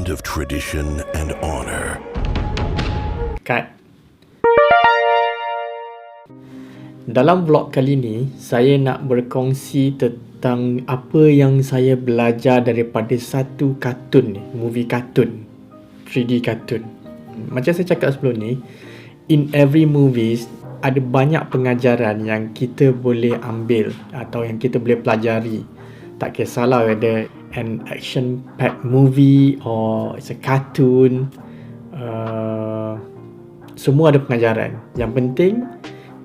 blend of tradition and honor. Cut. Dalam vlog kali ni, saya nak berkongsi tentang apa yang saya belajar daripada satu kartun ni, movie kartun, 3D kartun. Macam saya cakap sebelum ni, in every movies ada banyak pengajaran yang kita boleh ambil atau yang kita boleh pelajari. Tak kisahlah whether an action-packed movie or it's a cartoon, semua ada pengajaran. Yang penting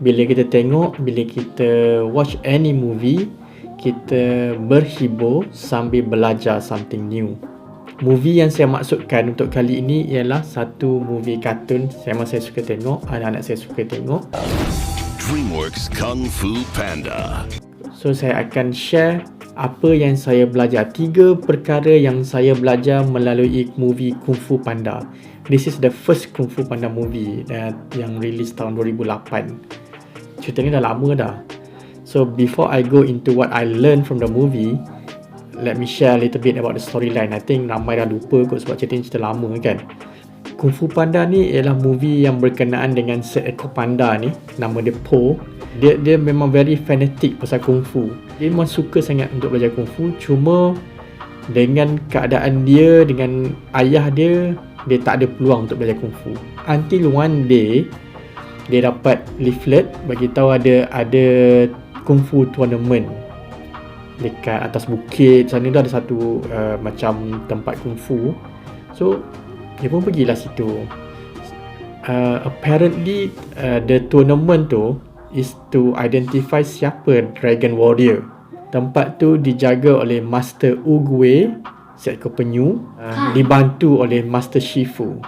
bila kita tengok, bila kita watch any movie, kita berhibur sambil belajar something new. Movie yang saya maksudkan untuk kali ini ialah satu movie kartun memang saya suka tengok, anak-anak saya suka tengok. DreamWorks Kung Fu Panda. So saya akan share apa yang saya belajar. 3 perkara yang saya belajar melalui movie Kung Fu Panda. This is the first Kung Fu Panda movie yang release tahun 2008. Cerita ni dah lama dah. So before I go into what I learned from the movie, let me share a little bit about the storyline. I think ramai dah lupa kot sebab cerita lama kan. Kung Fu Panda ni ialah movie yang berkenaan dengan seekor panda ni, nama dia Po. Dia memang very fanatic pasal Kung Fu. Dia memang suka sangat untuk belajar Kung Fu. Cuma dengan keadaan dia, dengan ayah dia tak ada peluang untuk belajar Kung Fu. Until one day dia dapat leaflet bagi tahu ada Kung Fu tournament dekat atas bukit sana tu, ada satu macam tempat Kung Fu. So dia pun pergilah situ. Apparently the tournament tu is to identify siapa Dragon Warrior. Tempat tu dijaga oleh Master Oogway, seekor penyu, dibantu oleh Master Shifu.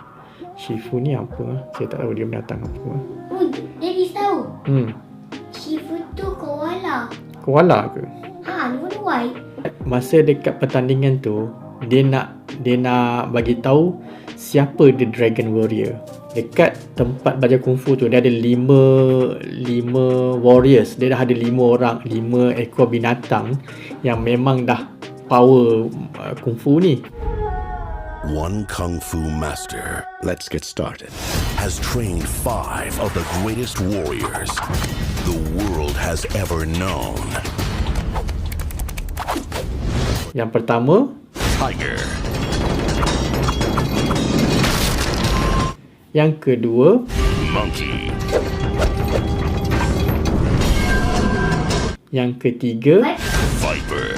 Shifu ni apa? Saya tak tahu dia binatang apa. Daddy tahu. Shifu tu koala. Koala ke? Warna white. Masa dekat pertandingan tu, dia nak bagi tahu siapa the Dragon Warrior. Dekat tempat belajar Kung Fu tu, dia ada 5 warriors. Dia dah ada 5 orang, 5 ekor binatang yang memang dah power Kung Fu ni. One Kung Fu master, Let's get started. has trained 5 of the greatest warriors the world has ever known. Yang pertama, Tiger. yang kedua, Monkey. yang ketiga, Viper.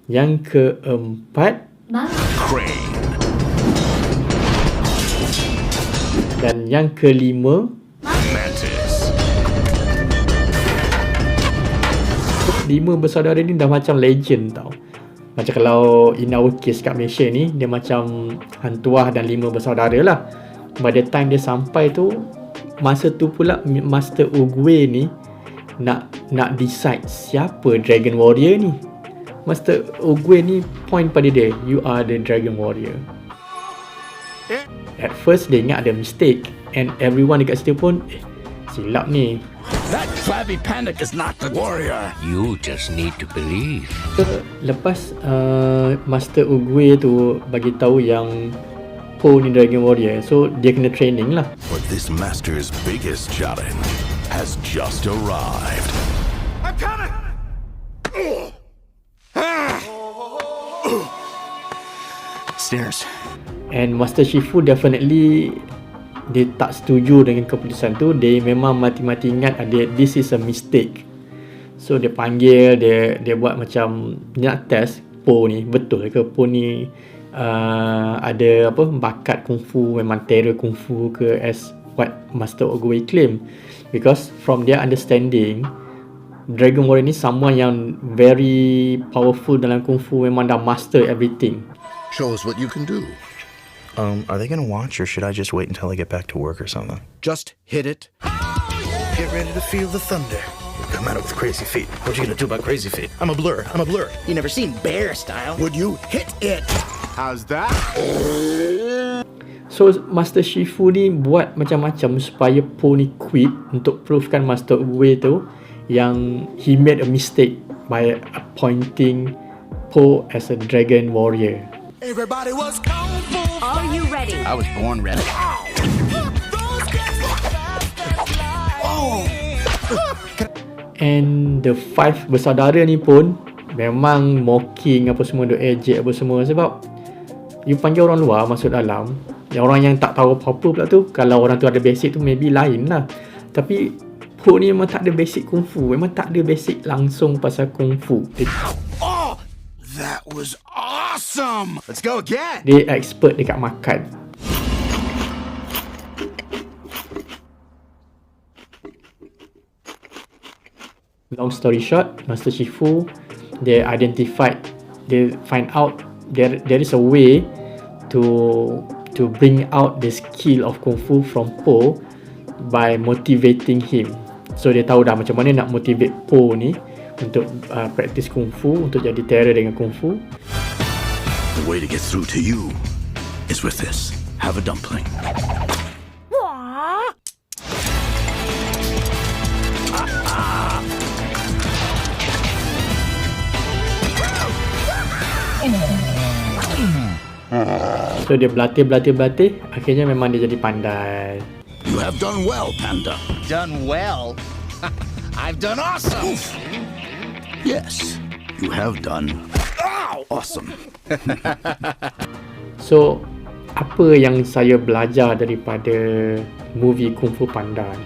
yang keempat, Crane. dan yang kelima. Mantis. 5 bersaudara ni dah macam legend tau. Macam kalau in our case kat Malaysia ni, dia macam hantuah dan 5 bersaudara lah. By the time dia sampai tu, masa tu pula Master Oogway ni nak decide siapa Dragon Warrior ni. Master Oogway ni point pada dia, you are the Dragon Warrior. At first dia ingat ada mistake, and everyone dekat situ pun silap ni. That flabby panda is not the warrior. You just need to believe. Lepas Master Oogway tu bagi tahu yang Po ni Dragon Warrior, so dia kena training lah. But this master's biggest challenge has just arrived. I'm coming! Stairs. And Master Shifu definitely dia tak setuju dengan keputusan tu. Dia memang mati-mati ingat this is a mistake. So dia panggil, dia buat macam nak test Po ni betul ke Po ni ada bakat Kung Fu, memang terror Kung Fu ke as what Master Oogway claim. Because from their understanding, Dragon Warrior ni someone yang very powerful dalam Kung Fu, memang dah master everything. Show us what you can do. Are they gonna watch, or should I just wait until I get back to work or something? Just hit it. Get ready to feel the thunder. Come out with crazy feet. What you gonna do about crazy feet? I'm a blur. You never seen bear style. Would you hit it? How's that? So Master Shifu ni buat macam-macam supaya Po ni quit, untuk provekan Master Oogway tu yang he made a mistake by appointing Po as a dragon warrior. Everybody was kung fu. Are you ready? I was born ready. And the 5 bersaudara ni pun memang mocking apa semua, duk ejek apa semua, sebab you panggil orang luar masuk dalam, orang yang tak tahu apa-apa pula tu, kalau orang tu ada basic tu maybe lain lah. Tapi Po ni memang tak ada basic kungfu, memang tak ada basic langsung pasal kungfu. Oh, that was awesome. Let's go again. Dia expert dekat makan. Long story short, Master Shifu, they find out there is a way to bring out the skill of Kung Fu from Po by motivating him. So dia tahu dah macam mana nak motivate Po ni untuk practice Kung Fu, untuk jadi terror dengan Kung Fu. The way to get through to you is with this. Have a dumpling. So dia berlatih, akhirnya memang dia jadi pandai. You have done well, Panda. Done well? I've done awesome! Yes, you have done awesome. So, apa yang saya belajar daripada movie Kung Fu Panda ni?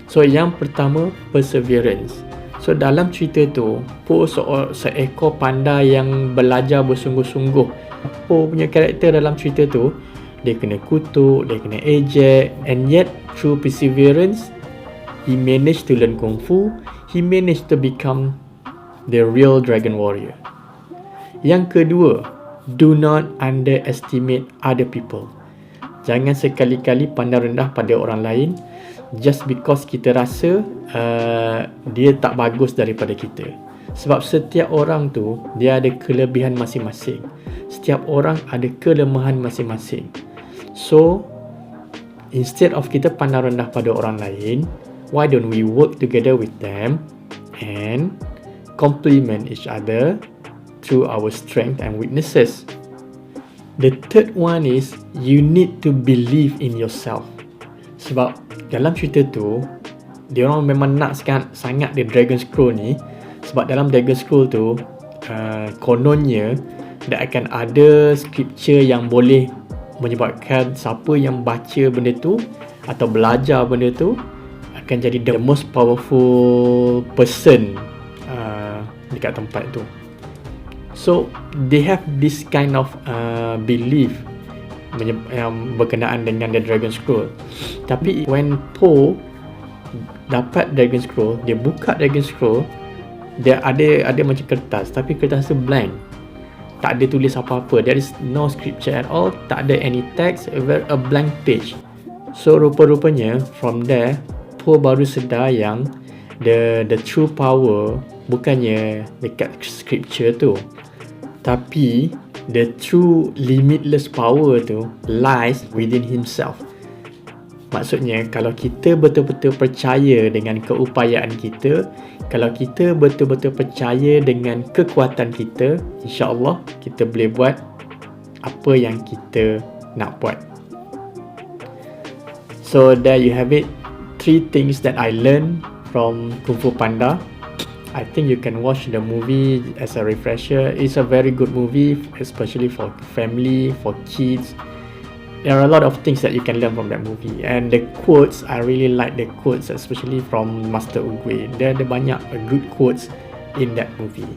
So, yang pertama, perseverance. So, dalam cerita tu, Po seekor panda yang belajar bersungguh-sungguh. Po punya karakter dalam cerita tu, dia kena kutuk, dia kena ejek, and yet through perseverance he managed to learn Kung Fu, he managed to become the real dragon warrior. Yang kedua, do not underestimate other people. Jangan sekali-kali pandang rendah pada orang lain just because kita rasa dia tak bagus daripada kita. Sebab setiap orang tu dia ada kelebihan masing-masing. Setiap orang ada kelemahan masing-masing. So, instead of kita pandang rendah pada orang lain, why don't we work together with them and complement each other through our strength and weaknesses. The third one is you need to believe in yourself. Sebab dalam cerita tu, dia orang memang nak sangat the Dragon Scroll ni. Sebab dalam Dragon Scroll tu, kononnya dia akan ada scripture yang boleh menyebabkan siapa yang baca benda tu atau belajar benda tu akan jadi the most powerful person dekat tempat tu. So they have this kind of belief yang berkenaan dengan the Dragon Scroll. Tapi when Po dapat Dragon Scroll, dia buka Dragon Scroll, dia ada macam kertas, tapi kertas tu blank, tak ada tulis apa-apa. There is no scripture at all, tak ada any text, a blank page. So rupa-rupanya from there Po baru sedar yang the true power bukannya dekat scripture tu, tapi the true limitless power tu lies within himself. Maksudnya, kalau kita betul-betul percaya dengan keupayaan kita, kalau kita betul-betul percaya dengan kekuatan kita, insya-Allah kita boleh buat apa yang kita nak buat. So there you have it, 3 things that I learned from Kung Fu Panda. I think you can watch the movie as a refresher. It's a very good movie, especially for family, for kids. There are a lot of things that you can learn from that movie. And the quotes, I really like the quotes, especially from Master Oogway. There ada banyak good quotes in that movie.